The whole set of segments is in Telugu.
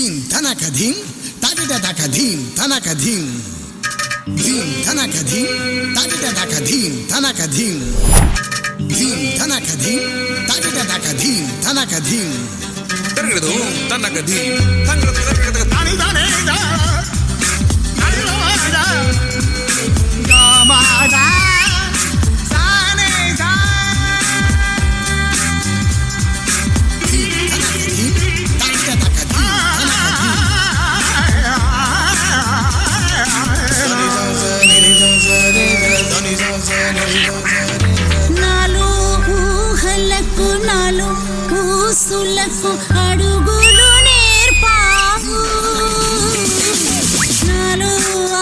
ధీం ధనక ధీం తగిట దక ధీం ధనక ధీం ధీం ధనక ధీం తగిట దక ధీం ధనక ధీం ధీం ధనక ధీం తగిట దక ధీం ధనక ధీం తరగదు తనక ధీం తరగదు తరగదు తాని తానే దా అనిలోదా గామాదా సానే దా ధీం ధనక ధీం తగిట దక ధీం నాలో ఊహలకు నాలో ఊసులకు అడుగులు నేర్పావు నాలో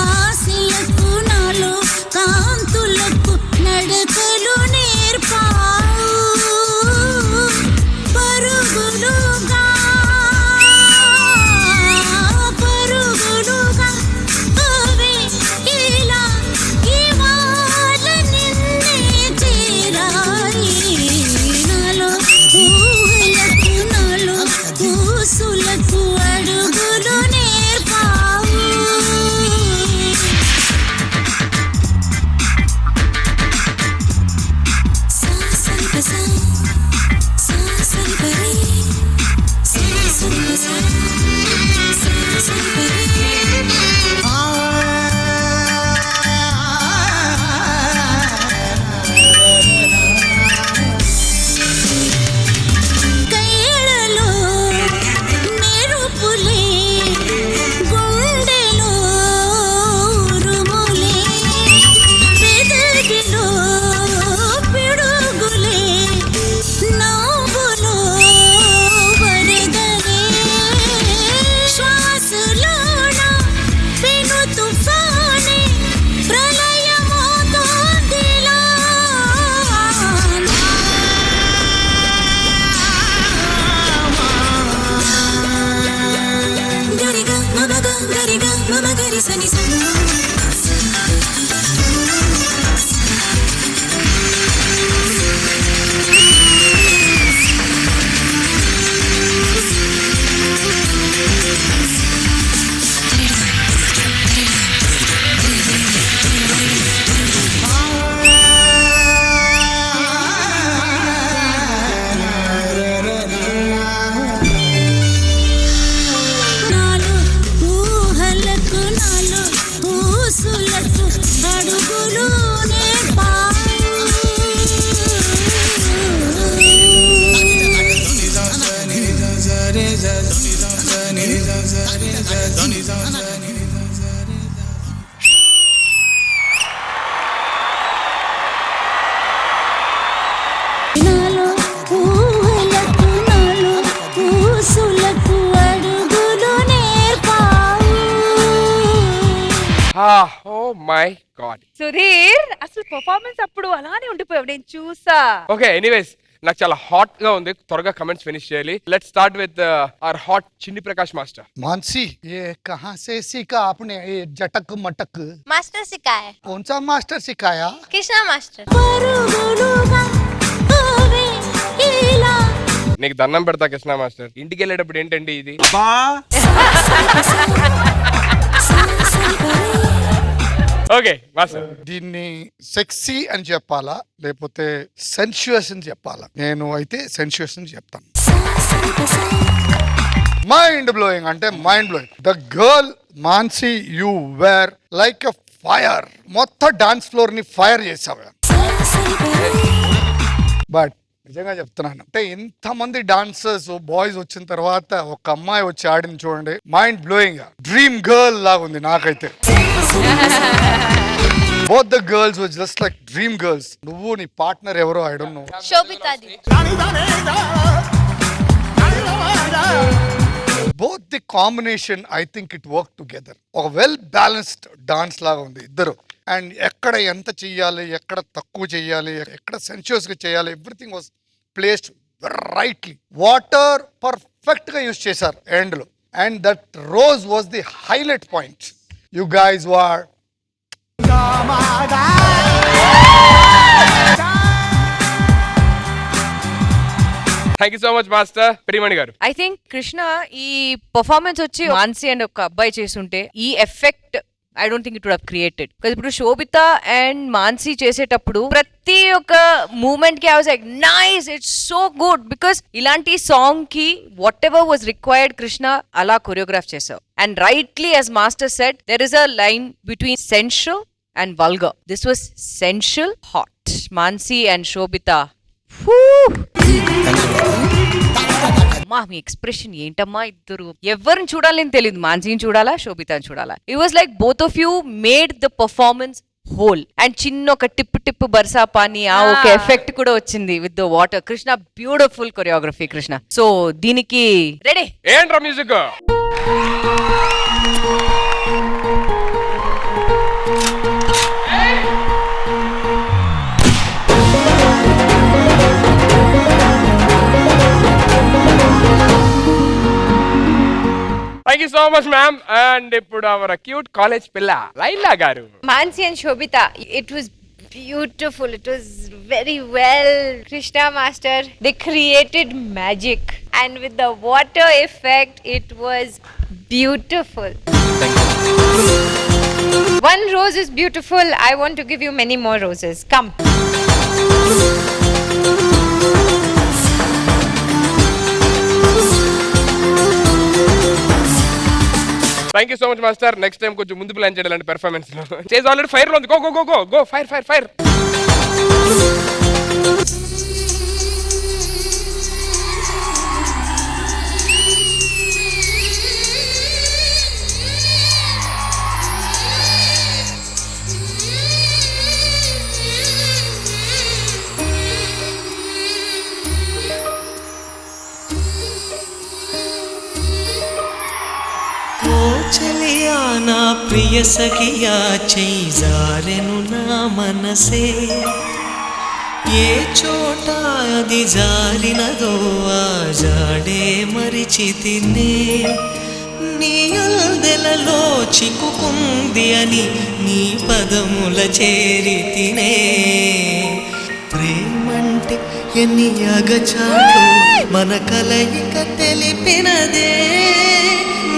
ఆశలకు నాలో కాంతులకు నడకలు నేర్పావు పరుగులుగా పరుగులుగా అవే ఇలా ఇవాళ నిన్నే చేరాయి నాలో ఊహలకు నాలో ఊసులకు అడుగులు నేర్పావు కయ్యలలో మెరుపులే గుండెలో ఉరుములే పెదవిలో పిడుగులే నవ్వులో వరదలే శ్వాసలోన పెను తుఫానే ప్రళయమవుతోందిలా గరిగా మమగా గరిగా మమ గరి సని నాలో ఊహలకు నాలో ఊసులకు అడుగులు నాలో ఊహలకు నాలో ఊసులకు అడుగులు నేర్పావు ఓ మై గాడ్. సుధీర్ అసలు పర్ఫార్మెన్స్ అప్పుడు అలానే ఉండిపోయావు నేను చూసా. ఓకే, ఎనీవేస్ నాకు చాలా హాట్ గా ఉంది. త్వరగా కమెంట్స్ ఫినిష్ చేయాలి. Let's start with our hot చిన్ని ప్రకాష్ మాస్టర్. मानसी ये कहाँ से सीखा आपने ये जटक मटक? मास्टर सिखाए कौन सा मास्टर सिखाया? कृष्णा मास्टर పరుగులుగా అవే ఇలా నీకు దండం పెడతా కృష్ణ మాస్టర్. ఇంటికి వెళ్ళేటప్పుడు ఏంటండి ఇది? ఓకే మాస్టర్, దీన్ని సెక్సీ అని చెప్పాలా లేకపోతే సెన్షుయస్ అని చెప్పాలా? నేను అయితే సెన్షుయస్ అని చెప్తాను. మైండ్ బ్లోయింగ్ అంటే mind blowing. The girl Mansi you were like a fire. మొత్తం డాన్స్ ఫ్లోర్ ని ఫైర్ చేసావు. బట్ నిజంగా చెప్తున్నాను అంటే ఇంతమంది డాన్సర్స్ బాయ్స్ వచ్చిన తర్వాత ఒక అమ్మాయి వచ్చి ఆడింది చూడండి, మైండ్ బ్లోయింగ్. డ్రీమ్ గర్ల్ లాగా ఉంది నాకైతే. Both the girls was just like dream girls. నువ్వు నీ పార్ట్నర్ ఎవరో I don't know. Shobhita di both the combination I think it work together. ఒక వెల్ బ్యాలెన్స్డ్ డాన్స్ లాగా ఉంది ఇద్దరు. అండ్ ఎక్కడ ఎంత చెయ్యాలి, ఎక్కడ తక్కువ చెయ్యాలి, ఎక్కడ సెన్షియస్ గా చేయాలి, everything was placed rightly. Water perfect గా యూజ్ చేశారు ఎండ్ లో. And that rose was the highlight point. You guys were thank you so much master Priyamani గారు. ఐ థింక్ కృష్ణ ఈ పర్ఫార్మెన్స్ వచ్చి మాన్సీ అండ్ ఒక అబ్బాయి చేస్తుంటే ఈ effect I don't think it would have created. ఇప్పుడు శోభిత అండ్ మాన్సీ చేసేటప్పుడు ప్రతి ఒక్క మూమెంట్ కి I was like nice, it's so good. Because ఇలాంటి సాంగ్ కి whatever was required Krishna అలా కొరియోగ్రాఫ్ చేసావు. And rightly as master said, there is a line between sensual and vulgar. This was sensual hot. Mansi and Sobhita, అమ్మా మీ ఎక్స్ప్రెషన్ ఏంటమ్మా, ఇద్దరు ఎవరిని చూడాలని తెలియదు, మాన్సీని చూడాలా శోభితని చూడాలా. It was like both of you made the performance whole. And చిన్న ఒక టిప్పు బర్సా పాని ఆ ఒక ఎఫెక్ట్ కూడా వచ్చింది with the water. Krishna beautiful choreography Krishna. So దీనికి రెడీ ఏంట్రా music. Thank you so much ma'am. And ఇప్పుడు అవర్ క్యూట్ కాలేజ్ పిల్ల లైలా గారు. Mansi and Shobita, it was beautiful. It was very well. Krishna Master, they created magic. And with the water effect, it was beautiful. One rose is beautiful. I want to give you many more roses. Come. Thank you so much master. Next time కొంచెం ముందు ప్లాన్ చేయాలంటే పెర్ఫార్మెన్స్ లో. చేసి ఆల్రెడీ ఫైర్ లో ఉంది. Go go go go go fire fire fire. చలియా నా ప్రియ సఖియా చేజారెను నా మనసే, ఏ చోట అది జారినదో ఆ జాడే మరిచితినే. నీ అల్దెలలో చిక్కుకుంది అని నీ పదముల చేరితినే. ప్రేమంటే ఎన్ని అగచాలు మన కలయిక తెలిపినదే.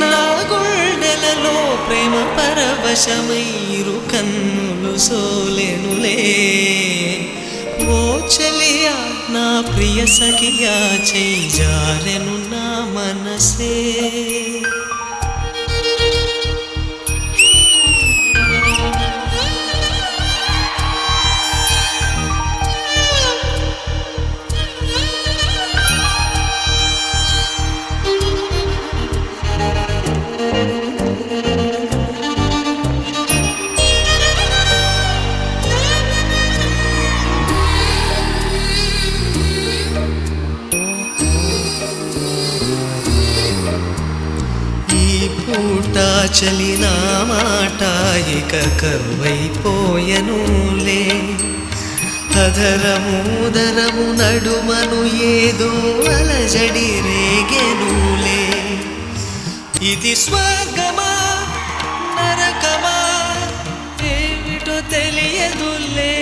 నా గుండెలలో ప్రేమ పరవశమైరు కన్నులు సోలెనులే. ఓ చలియా నా ప్రియ సఖియా చేజారెను నా మనసే. చలినా మాట ఇక కరువైపోయనులే. అధరముదరము నడుమను ఏదో అలజడి రేగెనులే. ఇది స్వర్గమా నరకమా ఏమిటో తెలియదులే.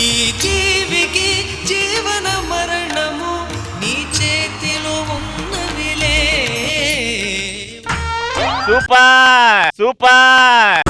ఈ జీవికి జీవన మరణము నీ చేతిలో ఉన్నవిలే. Super super.